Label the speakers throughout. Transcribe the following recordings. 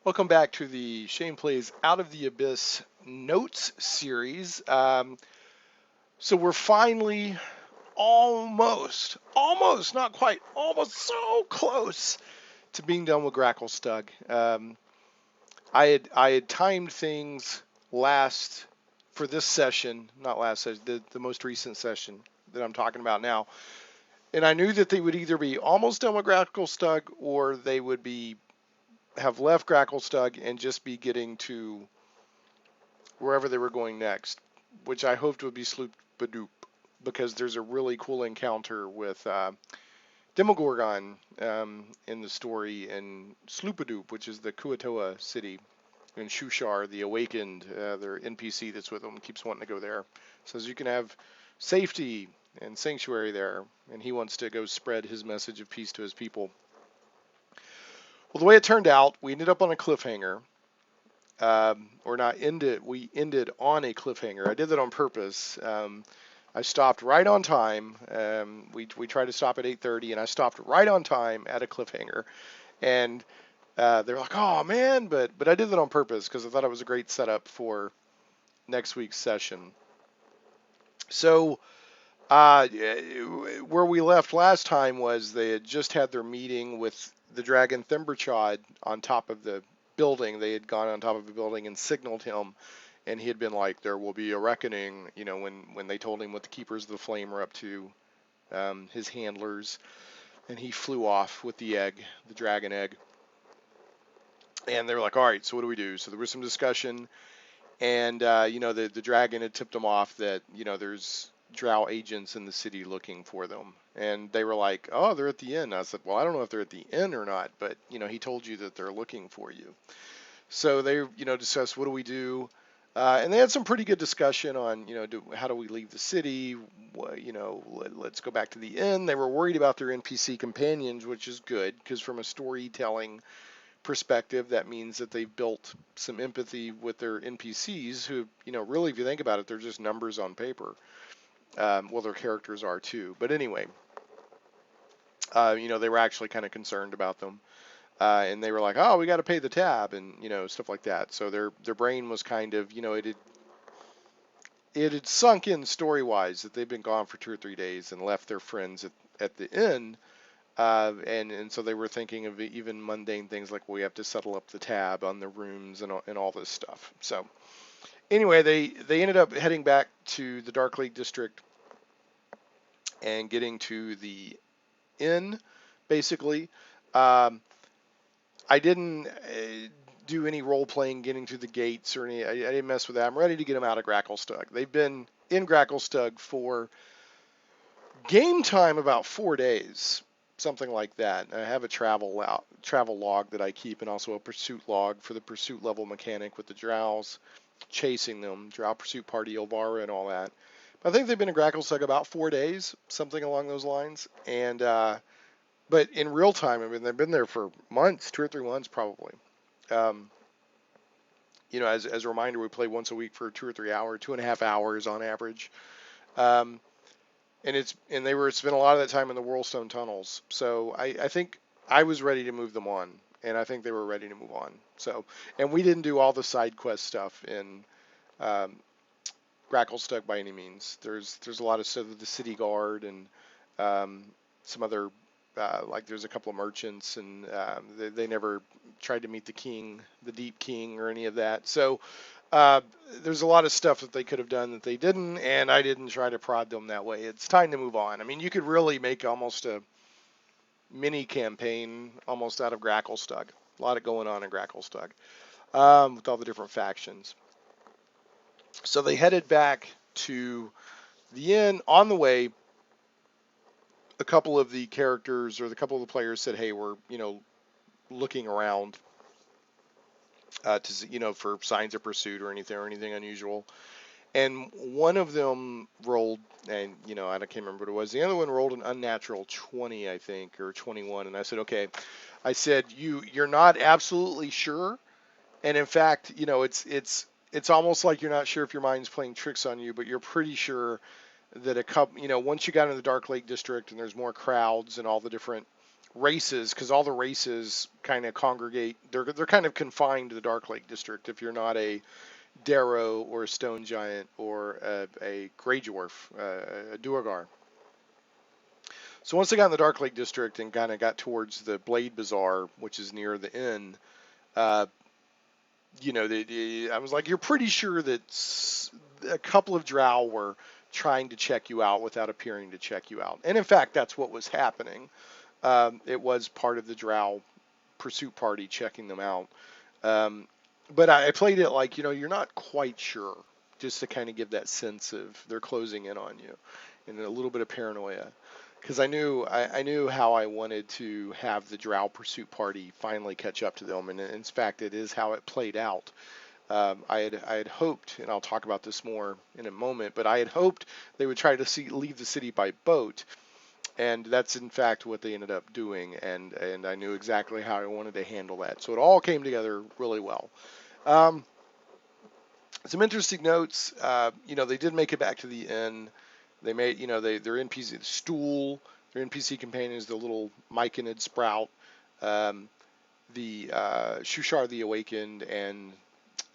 Speaker 1: Welcome back to the Shane Plays Out of the Abyss Notes series. So we're finally almost, not quite, almost so close to being done with Gracklstugh. I had timed things last for this session, not last session, the most recent session that I'm talking about now, and I knew that they would either be almost done with Gracklstugh or they would have left Gracklstugh and just be getting to wherever they were going next, which I hoped would be Sloop-a-Doop, because there's a really cool encounter with Demogorgon in the story in Sloop-a-Doop, which is the Kuatoa city in Shushar, the Awakened, their NPC that's with them, keeps wanting to go there. Says you can have safety and sanctuary there, and he wants to go spread his message of peace to his people. Well, the way it turned out, we ended up on a cliffhanger. We ended on a cliffhanger. I did that on purpose. I stopped right on time. We tried to stop at 8:30, and I stopped right on time at a cliffhanger. And they're like, "Oh man," but I did that on purpose because I thought it was a great setup for next week's session. So where we left last time was they had just had their meeting with the dragon Thimberchod on top of the building. They had gone on top of the building and signaled him, and he had been like, "There will be a reckoning," when they told him what the Keepers of the Flame were up to, his handlers, and he flew off with the egg, the dragon egg. And they were like, "All right, so what do we do?" So there was some discussion, and the dragon had tipped them off that there's drow agents in the city looking for them, and they were like, "Oh, they're at the inn." I said, "Well, I don't know if they're at the inn or not, but he told you that they're looking for you." So they discussed, what do we do, and they had some pretty good discussion on how do we leave the city. Let's go back to the inn. They were worried about their NPC companions, which is good because from a storytelling perspective, that means that they've built some empathy with their NPCs who, really, if you think about it, they're just numbers on paper. Well, their characters are too. But anyway, they were actually kind of concerned about them. And they were like, "Oh, we got to pay the tab," and stuff like that. So their brain was kind of, it had sunk in story-wise that they've been gone for 2 or 3 days and left their friends at the inn. And so they were thinking of even mundane things like, we have to settle up the tab on the rooms and all this stuff. So anyway, they ended up heading back to the Dark Lake District and getting to the inn, basically. I didn't do any role-playing getting through the gates or any. I didn't mess with that. I'm ready to get them out of Gracklstugh. They've been in Gracklstugh for game time about 4 days. Something like that. I have a travel log that I keep, and also a pursuit log for the pursuit level mechanic with the drows, chasing them, drow pursuit party, Elvara, and all that. But I think they've been in Gracklstugh about 4 days, something along those lines. And but in real time, I mean, they've been there for months, 2 or 3 months probably. As a reminder, we play once a week for 2 or 3 hours, 2.5 hours on average. And they were spent a lot of that time in the Whirlstone tunnels. So I think I was ready to move them on, and I think they were ready to move on. So, and we didn't do all the side quest stuff in Gracklstugh by any means. There's a lot of stuff with the city guard and some other like there's a couple of merchants, and they never tried to meet the king, the Deep King, or any of that. So. There's a lot of stuff that they could have done that they didn't, and I didn't try to prod them that way. It's time to move on. I mean, you could really make almost a mini campaign almost out of Gracklstugh. A lot of going on in Gracklstugh with all the different factions. So they headed back to the inn. On the way, a couple of the characters or a couple of the players said, "Hey, we're looking around." For signs of pursuit or anything unusual, and one of them rolled, and I can't remember what it was. The other one rolled an unnatural 20, I think, or 21, and I said, "Okay," I said, "You're not absolutely sure, and in fact, it's almost like you're not sure if your mind's playing tricks on you, but you're pretty sure that a couple, once you got into the Dark Lake District and there's more crowds and all the different races, because all the races kind of congregate. They're kind of confined to the Dark Lake district. If you're not a Darrow or a Stone Giant or a Grey Dwarf, a Duergar. So once I got in the Dark Lake district and kind of got towards the Blade Bazaar, which is near the inn, uh, I was like, you're pretty sure that a couple of drow were trying to check you out without appearing to check you out. And in fact, that's what was happening. It was part of the drow pursuit party checking them out. Um, but I played it like, you're not quite sure, just to kind of give that sense of they're closing in on you and a little bit of paranoia. Because I knew how I wanted to have the drow pursuit party finally catch up to them, and in fact, it is how it played out. I had hoped, and I'll talk about this more in a moment, but I had hoped they would try to leave the city by boat, and that's in fact what they ended up doing, and I knew exactly how I wanted to handle that. So it all came together really well. Um, some interesting notes. They did make it back to the inn. They made, their NPC, the stool, their NPC companion is the little myconid sprout, um, the Shushar the Awakened, and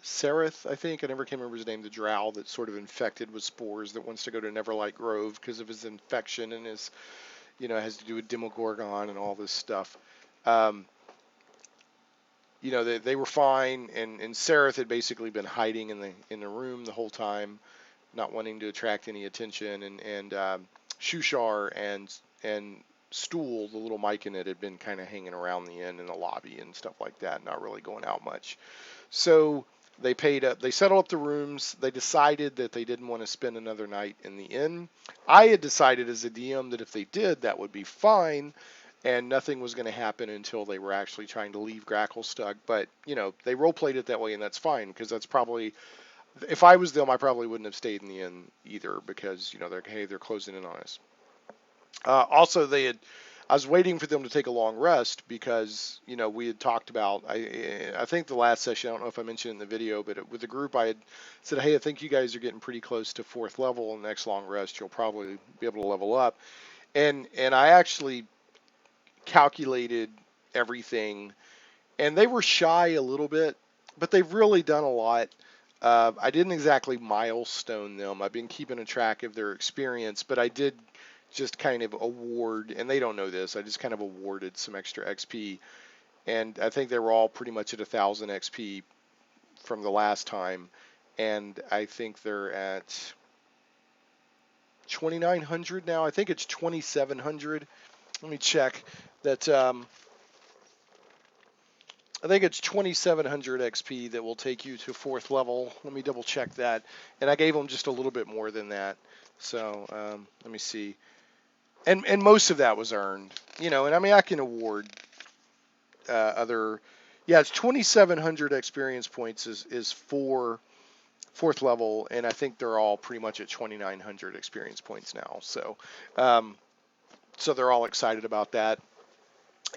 Speaker 1: Sereth, I think. I never can remember his name, the drow that's sort of infected with spores that wants to go to Neverlight Grove because of his infection and his, has to do with Demogorgon and all this stuff. Um, they were fine, and Sereth had basically been hiding in the room the whole time, not wanting to attract any attention, and Shushar and Stool, the little myconid, had been kind of hanging around the inn in the lobby and stuff like that, not really going out much. So they paid up, they settled up the rooms. They decided that they didn't want to spend another night in the inn. I had decided as a DM that if they did, that would be fine, and nothing was going to happen until they were actually trying to leave Gracklstugh. But they role played it that way, and that's fine, because that's probably, if I was them, I probably wouldn't have stayed in the inn either, because they're closing in on us. Also, I was waiting for them to take a long rest because we had talked about, I think the last session, I don't know if I mentioned it in the video, but with the group I had said, hey, I think you guys are getting pretty close to 4th level, and next long rest you'll probably be able to level up, and I actually calculated everything, and they were shy a little bit, but they've really done a lot. I didn't exactly milestone them. I've been keeping a track of their experience, but I did just kind of award, and they don't know this, I just kind of awarded some extra XP, and I think they were all pretty much at 1,000 XP from the last time, and I think they're at 2,900 now. I think it's 2,700. Let me check that. I think it's 2,700 XP that will take you to 4th level. Let me double check that. And I gave them just a little bit more than that. So let me see. And most of that was earned. And I mean, I can award other. Yeah, it's 2,700 experience points is for 4th level, and I think they're all pretty much at 2,900 experience points now. So, so they're all excited about that.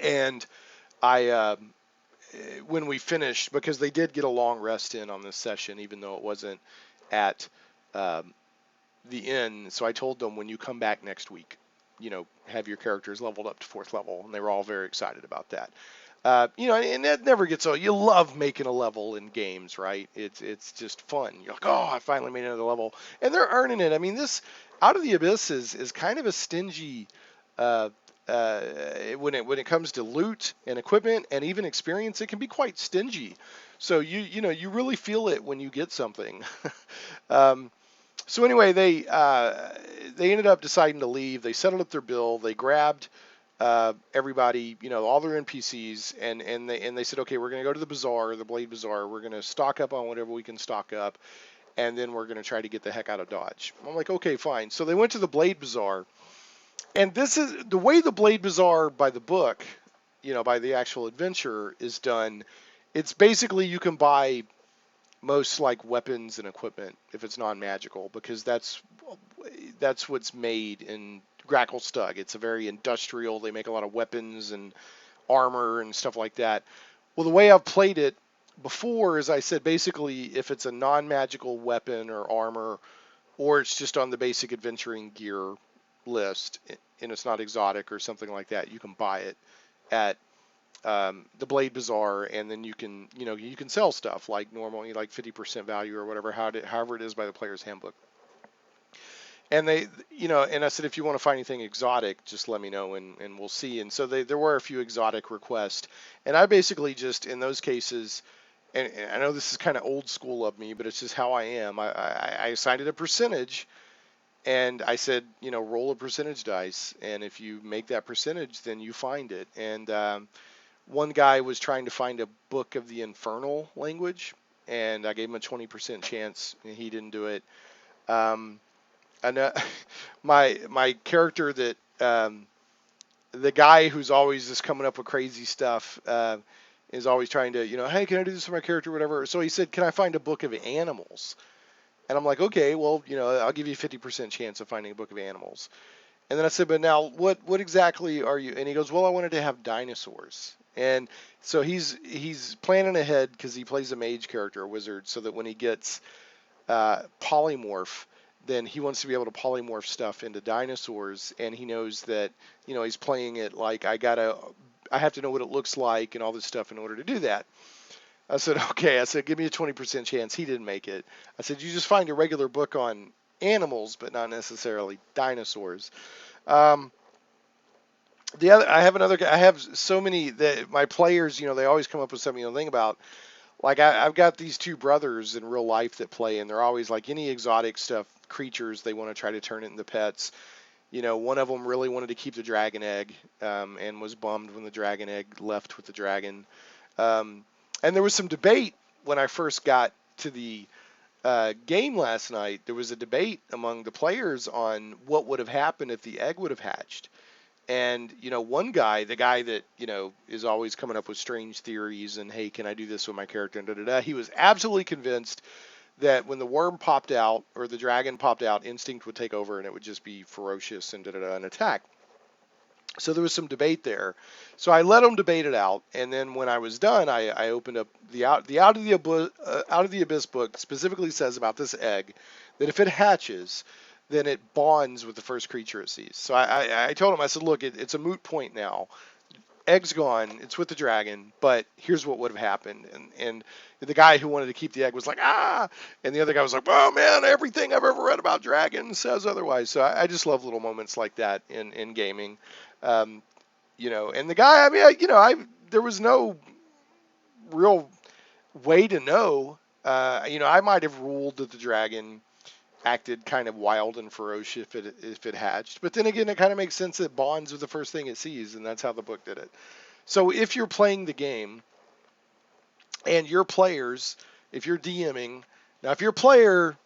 Speaker 1: And I. When we finished, because they did get a long rest in on this session, even though it wasn't at the inn. So I told them, when you come back next week, have your characters leveled up to 4th level, and they were all very excited about that. And that never gets old. You love making a level in games, right? It's just fun. You're like, oh, I finally made another level, and they're earning it. I mean, this Out of the Abyss is kind of a stingy. Uh, when it comes to loot and equipment and even experience, it can be quite stingy. So you really feel it when you get something. So anyway, they ended up deciding to leave. They settled up their bill. They grabbed everybody, all their NPCs, and they said, okay, we're going to go to the bazaar, the Blade Bazaar. We're going to stock up on whatever we can stock up, and then we're going to try to get the heck out of Dodge. I'm like, okay, fine. So they went to the Blade Bazaar. And this is the way the Blade Bazaar by the book, by the actual adventure is done. It's basically, you can buy most like weapons and equipment if it's non-magical, because that's what's made in Gracklstugh. It's a very industrial. They make a lot of weapons and armor and stuff like that. Well, the way I've played it before is, I said, basically, if it's a non-magical weapon or armor, or it's just on the basic adventuring gear list and it's not exotic or something like that, you can buy it at the Blade Bazaar, and then you can, you can sell stuff like normally, like 50% value or whatever, however it is by the player's handbook. And they, and I said, if you want to find anything exotic, just let me know, and we'll see. And so there were a few exotic requests, and I basically just in those cases, and I know this is kind of old school of me, but it's just how I am. I assigned it a percentage, and I said, roll a percentage dice, and if you make that percentage, then you find it. And one guy was trying to find a book of the infernal language, and I gave him a 20% chance, and he didn't do it. And my character that the guy who's always just coming up with crazy stuff is always trying to, hey, can I do this for my character, or whatever. So he said, can I find a book of animals? And I'm like, okay, well, I'll give you a 50% chance of finding a book of animals. And then I said, but now what exactly are you? And he goes, well, I wanted to have dinosaurs. And so he's planning ahead because he plays a mage character, a wizard, so that when he gets polymorph, then he wants to be able to polymorph stuff into dinosaurs, and he knows that, he's playing it like I have to know what it looks like and all this stuff in order to do that. I said, okay. I said, give me a 20% chance. He didn't make it. I said, you just find a regular book on animals, but not necessarily dinosaurs. I have so many that my players, they always come up with something to think about. Like I've got these two brothers in real life that play, and they're always like any exotic stuff, creatures, they want to try to turn it into pets. One of them really wanted to keep the dragon egg, and was bummed when the dragon egg left with the dragon. And there was some debate when I first got to the game last night. There was a debate among the players on what would have happened if the egg would have hatched. And, one guy, the guy that, is always coming up with strange theories and, hey, can I do this with my character? And da-da-da. He was absolutely convinced that when the worm popped out or the dragon popped out, instinct would take over and it would just be ferocious and da-da-da and attack. So there was some debate there. So I let them debate it out. And then when I was done, I opened up the Out of the Abyss book specifically says about this egg that if it hatches, then it bonds with the first creature it sees. So I told him, I said, look, it's a moot point now. Egg's gone. It's with the dragon, but here's what would have happened. And the guy who wanted to keep the egg was like, ah! And the other guy was like, oh, man, everything I've ever read about dragons says otherwise. So I just love little moments like that in gaming. And the guy, I mean, there was no real way to know. I might have ruled that the dragon acted kind of wild and ferocious if it hatched. But then again, it kind of makes sense that bonds with the first thing it sees, and that's how the book did it. So if you're playing the game and your players, if you're DMing, now if you're a player,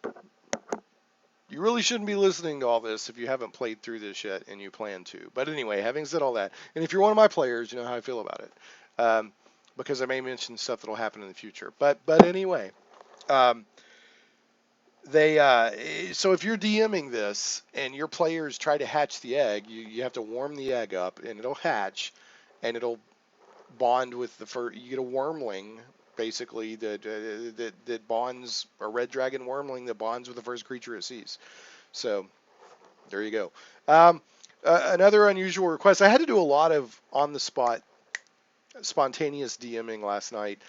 Speaker 1: you really shouldn't be listening to all this if you haven't played through this yet and you plan to. But anyway, having said all that, and if you're one of my players, you know how I feel about it, because I may mention stuff that'll happen in the future. But anyway. So if you're DMing this and your players try to hatch the egg, you have to warm the egg up and it'll hatch and it'll bond with the first. You get a wormling basically that bonds, a red dragon wormling that bonds with the first creature it sees. So there you go. Another unusual request. I had to do a lot of on the spot spontaneous DMing last night.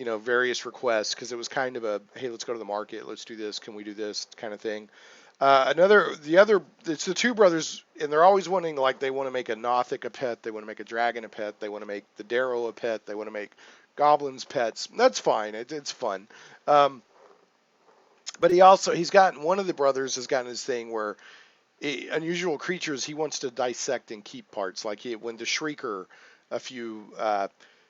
Speaker 1: Various requests because it was kind of a, hey, let's go to the market, let's do this, can we do this kind of thing. It's the two brothers, and they're always wanting, like, they want to make a Nothic a pet, they want to make a dragon a pet, they want to make the Darrow a pet, they want to make goblins pets. That's fine, it's fun. But one of the brothers has gotten this thing where unusual creatures, he wants to dissect and keep parts. Like when the Shrieker a few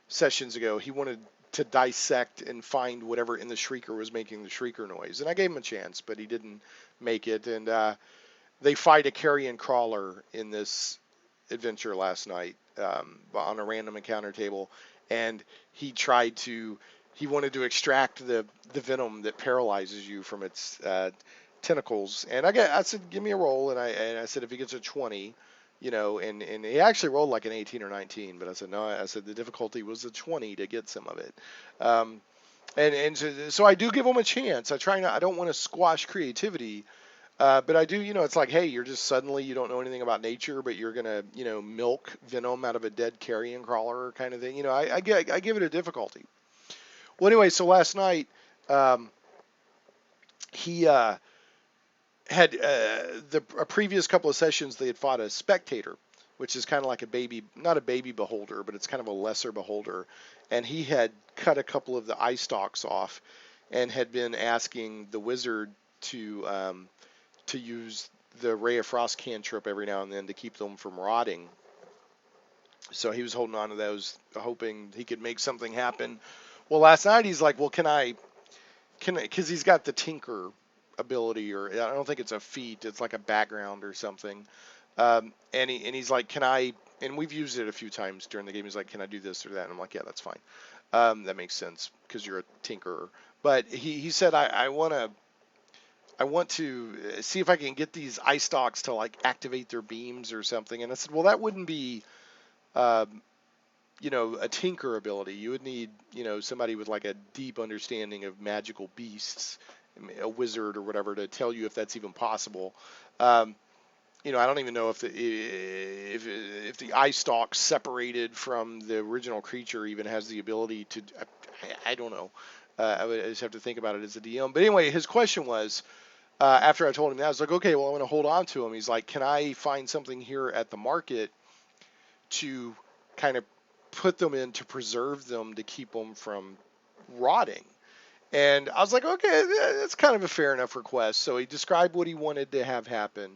Speaker 1: sessions ago, he wanted to dissect and find whatever in the Shrieker was making the Shrieker noise. And I gave him a chance, but he didn't make it. And they fight a carrion crawler in this adventure last night on a random encounter table. And he wanted to extract the venom that paralyzes you from its tentacles. And I said, give me a roll. And I said, if he gets a 20, and he actually rolled like an 18 or 19, but I said, no, I said the difficulty was a 20 to get some of it. And so I do give him a chance. I don't want to squash creativity, But I do, it's like, hey, you're just suddenly, you don't know anything about nature, but you're gonna, milk venom out of a dead carrion crawler kind of thing. I give it a difficulty. Well, anyway, so last night, um, he had a previous couple of sessions they had fought a spectator, which is kind of like a baby, not a baby beholder, but it's kind of a lesser beholder, and he had cut a couple of the eye stalks off, and had been asking the wizard to use the Ray of Frost cantrip every now and then to keep them from rotting. So he was holding on to those, hoping he could make something happen. Well, last night he's like, well, because he's got the tinker ability, or I don't think it's a feat, it's like a background or something. And he's like, can I? And we've used it a few times during the game. He's like, can I do this or that? And I'm like, yeah, that's fine. That makes sense because you're a tinkerer. But he said, I want to see if I can get these eye stalks to like activate their beams or something. And I said, well, that wouldn't be, um, a tinker ability. You would need, somebody with like a deep understanding of magical beasts, a wizard or whatever, to tell you if that's even possible. Um, I don't even know if the eye stalk separated from the original creature even has the ability to. I don't know. I just have to think about it as a DM. But anyway, his question was, after I told him that, I was like, okay, well, I'm going to hold on to him. He's like, can I find something here at the market to kind of put them in to preserve them to keep them from rotting? And I was like, okay, that's kind of a fair enough request. So he described what he wanted to have happen.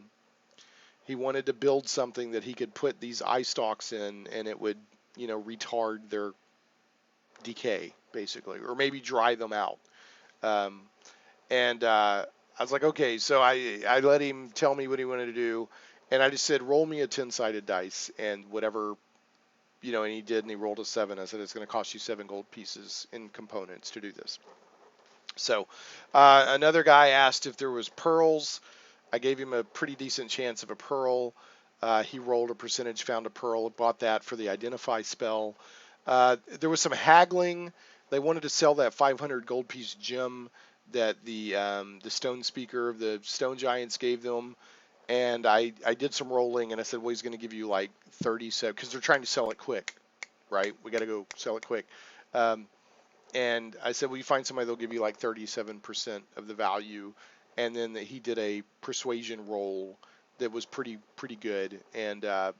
Speaker 1: He wanted to build something that he could put these eye stalks in, and it would, retard their decay, basically, or maybe dry them out. Um, and I was like, okay. So I let him tell me what he wanted to do, and I just said, roll me a 10-sided dice, and whatever, and he did, and he rolled a 7. I said, it's going to cost you 7 gold pieces in components to do this. So another guy asked if there was pearls. I gave him a pretty decent chance of a pearl. He rolled a percentage, found a pearl, bought that for the identify spell. There was some haggling. They wanted to sell that 500 gold piece gem that the stone speaker of the stone giants gave them. And I did some rolling, and I said, well, he's going to give you like 37, because they're trying to sell it quick, right? We got to go sell it quick. And I said, well, you find somebody, they'll give you like 37% of the value. And then he did a persuasion roll that was pretty good. And I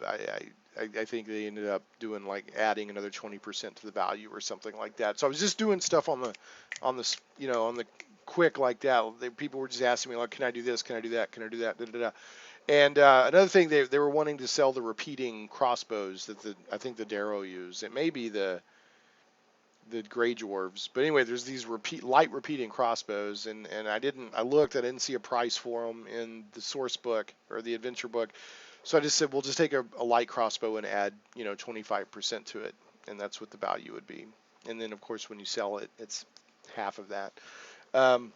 Speaker 1: think they ended up doing like adding another 20% to the value or something like that. So I was just doing stuff on the on the quick like that. People were just asking me like, can I do this? Can I do that? Can I do that? Da, da, da. And another thing, they were wanting to sell the repeating crossbows that I think the Darrow used. It may be the gray dwarves, but anyway, there's these light repeating crossbows, and I looked, I didn't see a price for them in the source book or the adventure book, so I just said, we'll just take a light crossbow and add 25% to it, and that's what the value would be. And then of course when you sell it, it's half of that. um,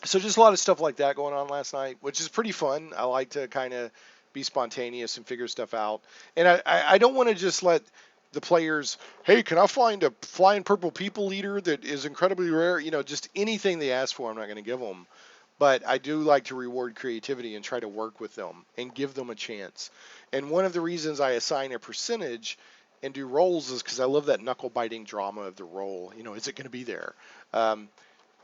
Speaker 1: so just a lot of stuff like that going on last night, which is pretty fun. I like to kind of be spontaneous and figure stuff out, and I don't want to just let the players, hey, can I find a flying purple people leader that is incredibly rare? Just anything they ask for, I'm not going to give them. But I do like to reward creativity and try to work with them and give them a chance. And one of the reasons I assign a percentage and do rolls is because I love that knuckle biting drama of the roll. Is it going to be there? Um,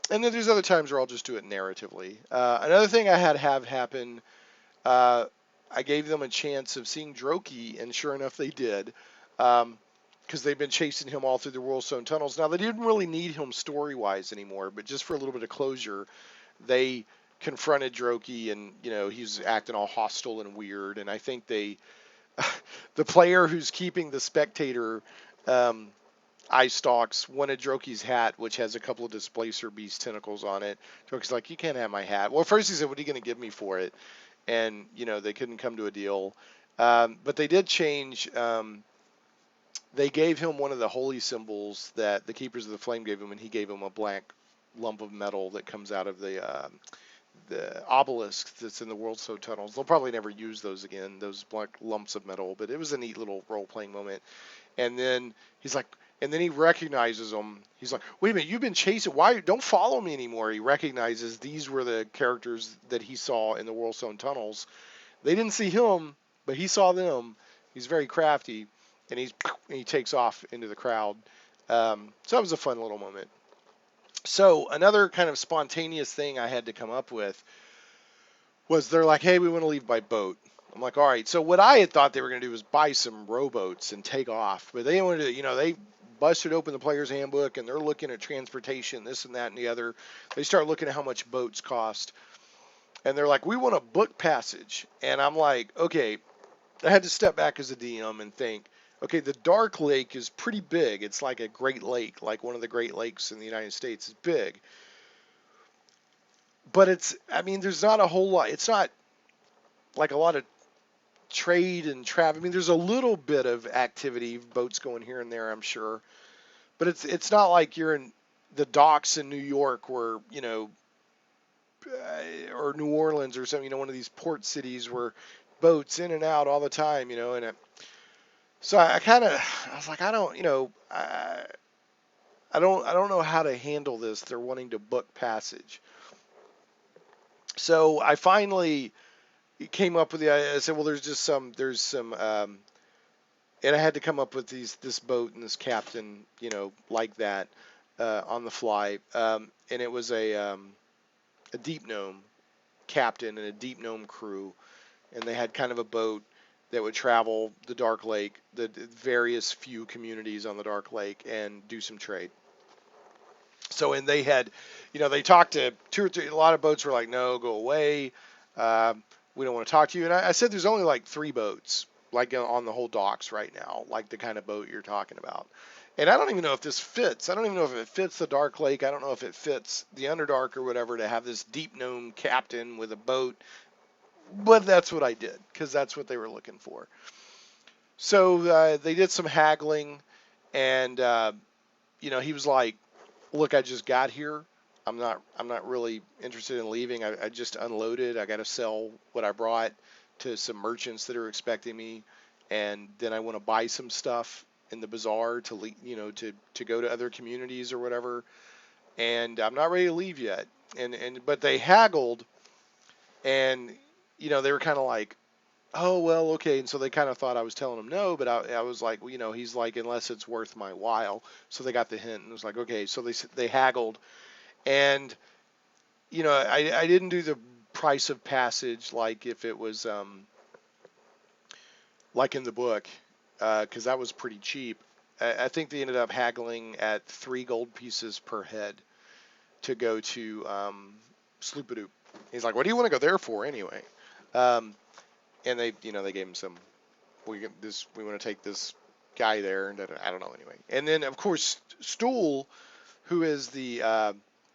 Speaker 1: and then there's other times where I'll just do it narratively. Another thing I had have happen, uh, I gave them a chance of seeing Droki, and sure enough, they did. Because they've been chasing him all through the Whirlstone tunnels. Now, they didn't really need him story-wise anymore, but just for a little bit of closure, they confronted Droki, and he's acting all hostile and weird. And I think the player who's keeping the spectator eye stalks wanted Droki's hat, which has a couple of displacer beast tentacles on it. Droki's like, you can't have my hat. Well, first he said, what are you going to give me for it? And they couldn't come to a deal. But they did change. They gave him one of the holy symbols that the Keepers of the Flame gave him, and he gave him a black lump of metal that comes out of the obelisk that's in the Whirlstone tunnels. They'll probably never use those again, those black lumps of metal, but it was a neat little role-playing moment. And then he's like, And then he recognizes them. He's like, wait a minute, you've been chasing. Why? Don't follow me anymore. He recognizes these were the characters that he saw in the Whirlstone tunnels. They didn't see him, but he saw them. He's very crafty, and he takes off into the crowd. So that was a fun little moment. So another kind of spontaneous thing I had to come up with was they're like, hey, we want to leave by boat. I'm like, all right. So what I had thought they were going to do was buy some rowboats and take off, but they wanted to, they busted open the player's handbook and they're looking at transportation, this and that and the other. They start looking at how much boats cost, and they're like, we want a book passage. And I'm like, okay. I had to step back as a DM and think, okay, the Dark Lake is pretty big. It's like a Great Lake, like one of the Great Lakes in the United States. It's big. But there's not a whole lot. It's not like a lot of trade and travel. There's a little bit of activity, boats going here and there, I'm sure. But it's not like you're in the docks in New York where, or New Orleans or something, one of these port cities where boats in and out all the time, so I was like, I don't, I don't know how to handle this. They're wanting to book passage. So I finally came up with the idea. I said, well, there's some, and I had to come up with this boat and this captain, like that, on the fly. And it was a deep gnome captain and a deep gnome crew. And they had kind of a boat that would travel the Dark Lake, the various few communities on the Dark Lake, and do some trade. So, and they had, they talked to two or three, a lot of boats were like, no, go away. We don't want to talk to you. And I said, there's only like 3 boats, like on the whole docks right now, like the kind of boat you're talking about. And I don't even know if this fits. I don't even know if it fits the Dark Lake. I don't know if it fits the Underdark or whatever to have this deep gnome captain with a boat. But that's what I did, because that's what they were looking for. So they did some haggling, and he was like, "Look, I just got here. I'm not really interested in leaving. I just unloaded. I got to sell what I brought to some merchants that are expecting me, and then I want to buy some stuff in the bazaar to to go to other communities or whatever. And I'm not ready to leave yet." But they haggled, and they were kind of like, oh, well, okay. And so they kind of thought I was telling them no, but I was like, well, he's like, unless it's worth my while. So they got the hint and it was like, okay. So they haggled, and, I didn't do the price of passage like if it was, like in the book, because that was pretty cheap. I think they ended up haggling at 3 gold pieces per head to go to Sloopadoop. He's like, what do you want to go there for anyway? And they gave him some. We want to take this guy there, and I don't know anyway. And then of course Stool, who is the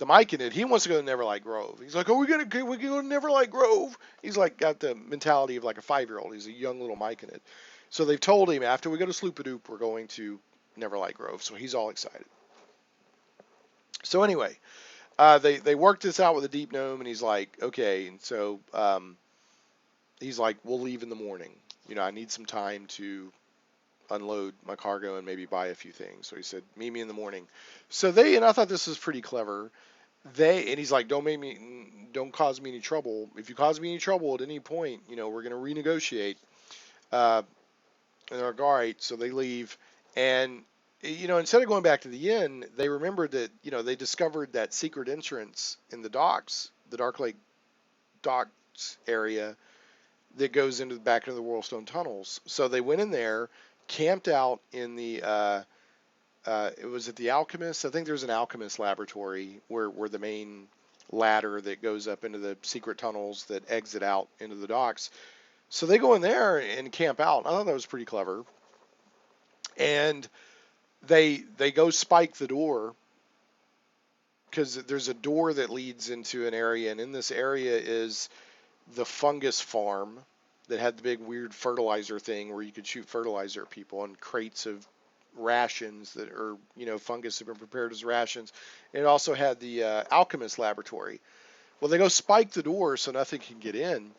Speaker 1: Myconid, he wants to go to Neverlight Grove. He's like, oh, we can go to Neverlight Grove. He's like got the mentality of like a 5-year-old. He's a young little Myconid. So they've told him after we go to Sloopadoop, we're going to Neverlight Grove. So he's all excited. So anyway, they worked this out with the Deep Gnome, and he's like, okay. And so he's like, we'll leave in the morning. I need some time to unload my cargo and maybe buy a few things. So he said, meet me in the morning. So and I thought this was pretty clever. And he's like, don't cause me any trouble. If you cause me any trouble at any point, we're going to renegotiate. And they're like, all right. So they leave. And, instead of going back to the inn, they remembered that, they discovered that secret entrance in the docks, the Dark Lake docks area, that goes into the back of the Whirlstone tunnels. So they went in there, camped out in the it was at the Alchemist. I think there's an Alchemist laboratory where the main ladder that goes up into the secret tunnels that exit out into the docks. So they go in there and camp out. I thought that was pretty clever. And they go spike the door, because there's a door that leads into an area, and in this area is the fungus farm that had the big weird fertilizer thing where you could shoot fertilizer at people, and crates of rations that are, fungus have been prepared as rations. And it also had the alchemist laboratory. Well, they go spike the door so nothing can get in.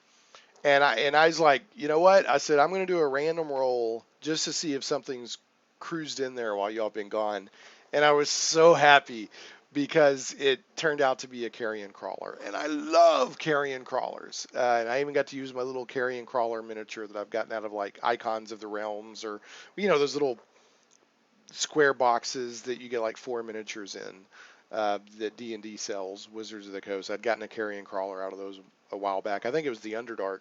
Speaker 1: And I was like, you know what? I said, I'm going to do a random roll just to see if something's cruised in there while y'all been gone, and I was so happy because it turned out to be a carrion crawler, and I love carrion crawlers. And I even got to use my little carrion crawler miniature that I've gotten out of like Icons of the Realms, or those little square boxes that you get like 4 miniatures in, that D&D sells, Wizards of the Coast. I'd gotten a carrion crawler out of those a while back. I think it was the Underdark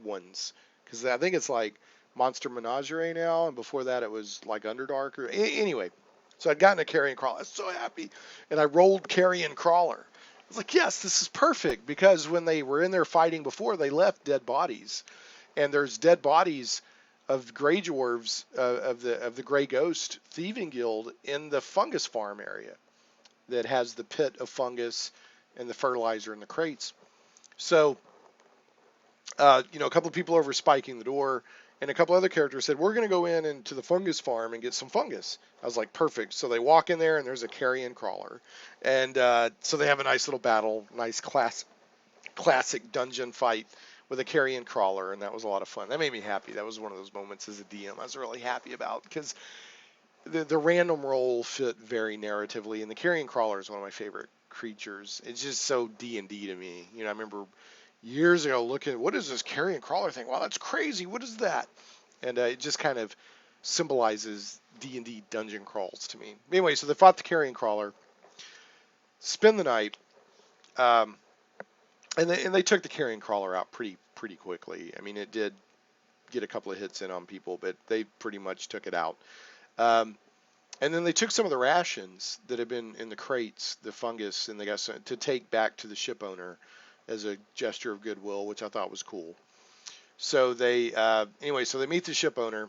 Speaker 1: ones, because I think it's like Monster Menagerie now, and before that it was like Underdark. Anyway, so I'd gotten a carrion crawler. I was so happy, and I rolled carrion crawler. I was like, yes, this is perfect, because when they were in there fighting before, they left dead bodies, and there's dead bodies of Grey Dwarves, of the Grey Ghost Thieving Guild in the fungus farm area that has the pit of fungus and the fertilizer in the crates. So, a couple of people over spiking the door, and a couple other characters said, we're going to go into the fungus farm and get some fungus. I was like, perfect. So they walk in there, and there's a carrion crawler. And so they have a nice little battle, nice classic dungeon fight with a carrion crawler, and that was a lot of fun. That made me happy. That was one of those moments as a DM I was really happy about, because the random roll fit very narratively, and the carrion crawler is one of my favorite creatures. It's just so D&D to me. I remember years ago looking at, what is this carrion crawler thing? Wow, that's crazy. What is that? And it just kind of symbolizes D&D dungeon crawls to me. Anyway, so they fought the carrion crawler, spend the night, and they took the carrion crawler out pretty quickly. I mean, it did get a couple of hits in on people, but they pretty much took it out. And then they took some of the rations that had been in the crates, the fungus, and they got some to take back to the ship owner as a gesture of goodwill, which I thought was cool. So they so they meet the ship owner,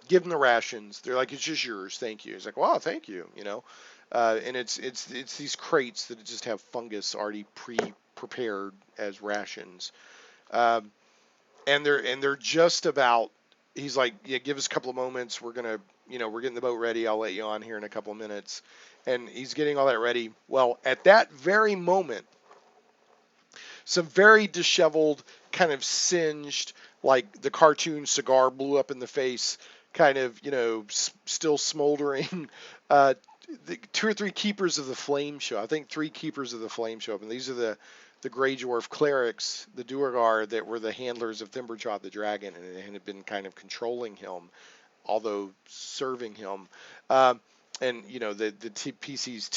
Speaker 1: give him the rations. They're like, it's just yours, thank you. He's like, wow, thank you, and it's these crates that just have fungus already prepared as rations, and they're just about. He's like, yeah, give us a couple of moments. We're getting the boat ready. I'll let you on here in a couple of minutes. And he's getting all that ready. Well, at that very moment, some very disheveled, kind of singed, like the cartoon cigar blew up in the face, kind of, still smoldering. The 2 or 3 keepers of the flame show. I think 3 keepers of the flame show up, and these are the Grey Dwarf clerics, the Duergar, that were the handlers of Thimberjaw the dragon, and had been kind of controlling him, although serving him. And the PCs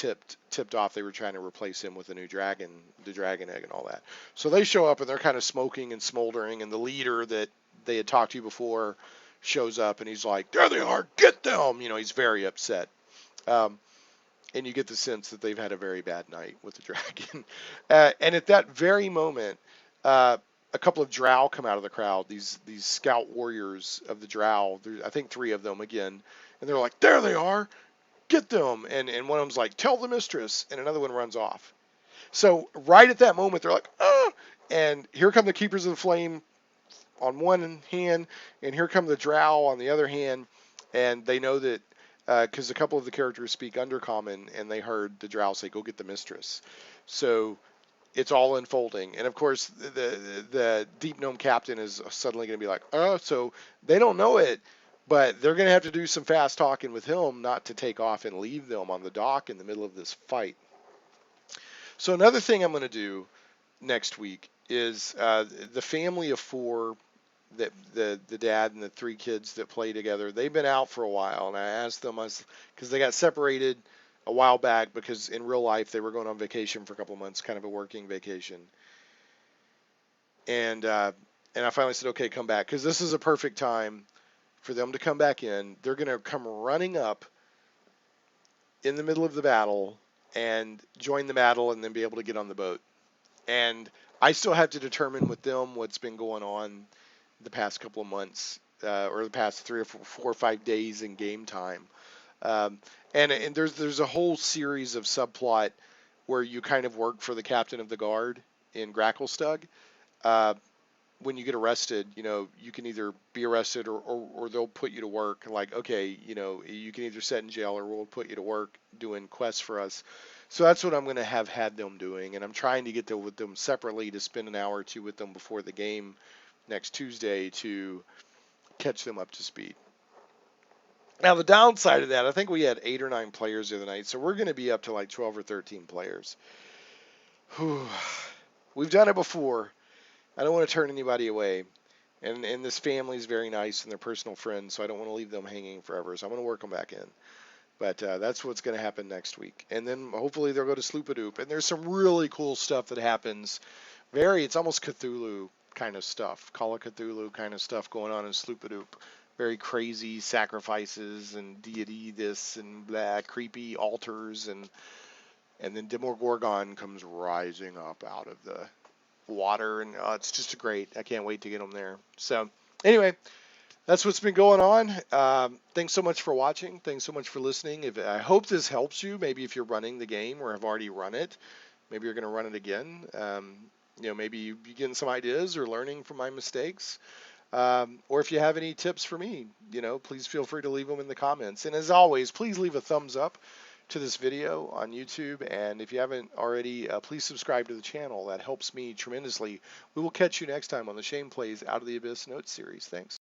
Speaker 1: tipped off. They were trying to replace him with a new dragon, the dragon egg, and all that. So they show up, and they're kind of smoking and smoldering. And the leader that they had talked to before shows up, and he's like, "There they are, get them!" He's very upset. And you get the sense that they've had a very bad night with the dragon. And at that very moment, a couple of drow come out of the crowd. These scout warriors of the drow. I think 3 of them again, and they're like, "There they are, get them!" And one of them's like, "Tell the mistress," and another one runs off. So right at that moment, they're like, "Ah!" And here come the keepers of the flame on one hand, and here come the drow on the other hand, and they know that. Because a couple of the characters speak Undercommon, and they heard the drow say, "Go get the mistress." So it's all unfolding, and of course the Deep Gnome captain is suddenly going to be like, "Oh," so they don't know it, but they're going to have to do some fast talking with him, not to take off and leave them on the dock in the middle of this fight. So another thing I'm going to do next week is the family of 4. That the dad and the 3 kids that play together, they've been out for a while, and I asked them, because they got separated a while back, because in real life they were going on vacation for a couple of months, kind of a working vacation, and I finally said, okay, come back, because this is a perfect time for them to come back in. They're going to come running up in the middle of the battle and join the battle, and then be able to get on the boat. And I still have to determine with them what's been going on the past couple of months, or the past 3 or 4 or 5 days in game time. And there's a whole series of subplot where you kind of work for the captain of the guard in Gracklstugh. When you get arrested, you can either be arrested or they'll put you to work. Like, okay, you can either sit in jail or we'll put you to work doing quests for us. So that's what I'm going to have had them doing, and I'm trying to get with them separately to spend an hour or 2 with them before the game next Tuesday to catch them up to speed. Now the downside of that, I think we had 8 or 9 players the other night, so we're going to be up to like 12 or 13 players. Whew. We've done it before. I don't want to turn anybody away. And this family is very nice and they're personal friends, so I don't want to leave them hanging forever. So I'm going to work them back in. But that's what's going to happen next week. And then hopefully they'll go to Sloopadoop. And there's some really cool stuff that happens. It's almost Cthulhu kind of stuff, Call of Cthulhu kind of stuff going on in Sloopadoop. Very crazy sacrifices and deity this and blah, creepy altars. And then Demogorgon comes rising up out of the water. And it's just great. I can't wait to get them there. So anyway, that's what's been going on. Thanks so much for watching. Thanks so much for listening. I hope this helps you. Maybe if you're running the game or have already run it, maybe you're going to run it again. Maybe you're getting some ideas or learning from my mistakes. Or if you have any tips for me, please feel free to leave them in the comments. And as always, please leave a thumbs up to this video on YouTube. And if you haven't already, please subscribe to the channel. That helps me tremendously. We will catch you next time on the Shane Plays Out of the Abyss Notes series. Thanks.